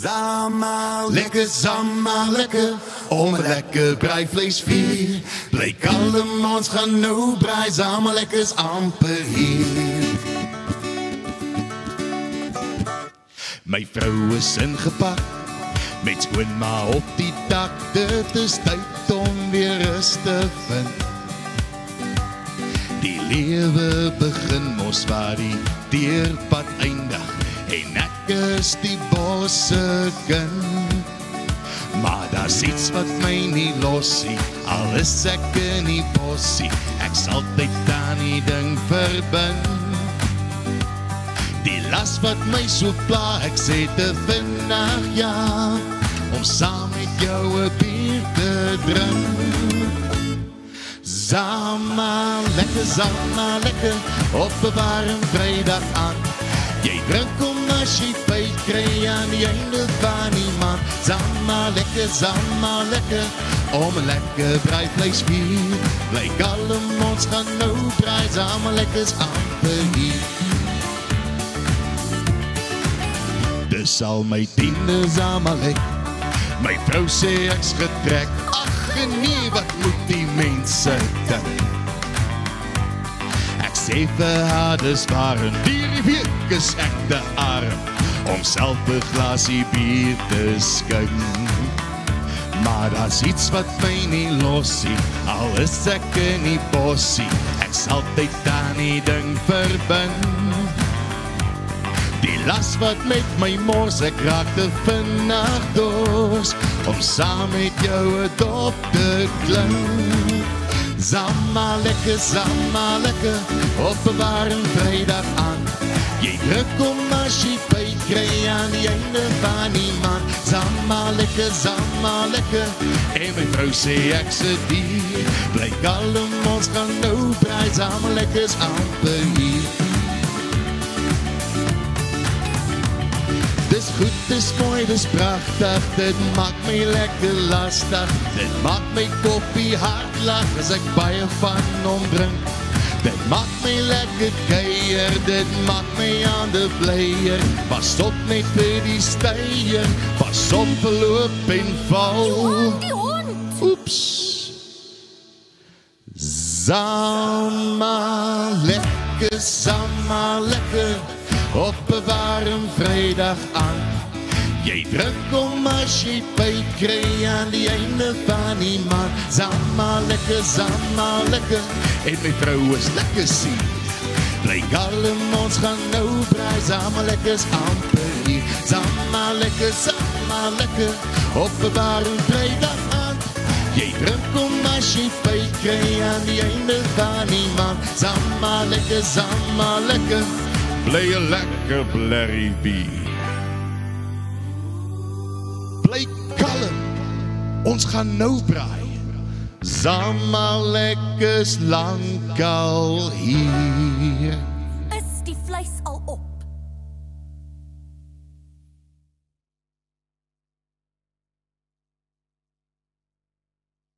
Zama lekker, om een lekker breivlees vier. Bleek allemaal ons gaan nou brei, zama lekkers amper hier. My vrou is ingepakt, met skoonma op die dak. Dit is tyd om weer rust te vind. Die lewe begin mos waar die teerpad eindig, en ek is die bosse kind. Maar daar's iets wat my nie losie, al is ek in die bossie, ek sal altyd aan die ding verbind. Die las wat my so pla, ek sê te vinnig ja, om saam met jou 'n bier te drink. Zama lekker, op 'n warm Vrydag aan. Jy drink om as jy pyd kry aan die einde van die maand. Zama lekker, om 'n lekker breivleis vier. Blyk allemaal ons gaan nou brei, zama lekkers amper hier. Dis al my 10de zama lek, my vrou sê ek's getrek. Ag nee, wat moet die mense dink? Ek sê vir haar, dis waarin die week is ek te arm, om self 'n glasie bier te skink. Maar daar's iets wat my nie losie, al is ek in die bossie, ek sal altyd aan die ding verbind. Die las wat met my mors, ek raak te vinnig dors, om saam met jou 'n dop te klink. Zama lekker, op 'n warm Vrydag aan. Jy druk om as jy pyd kry aan die einde van die maand. Zama lekker, en my vrou sê ek se dier. Blyk allemaal ons gaan nou brei, zama lekkers amper hier. Dis goed, dis mooi, dis prachtig, dit maak my lekker lastig. Dit maak my koppie hard lag, as ek baie van hom drink. Dit maak my lekker kuier, dit maak my hande blyer. Pas op net vir die steier, pas op verloop en val. Die hond! Oeps. Zama lekker, op 'n warm Vrydag aan. Jy drink om as jy pyd kry aan die einde van die maand. Zama lekker, en my vrou is lekker sier. Blyk allemaal ons gaan nou brei, zama lekkers amper hier. Zama lekker, op 'n warm Vrydag aan. Jy drink om as jy pyd kry aan die einde van die maand. Zama lekker, bly 'n lekker blerrie bier. Bly kalm, ons gaan nou braai. Zama lekkers lankal hier.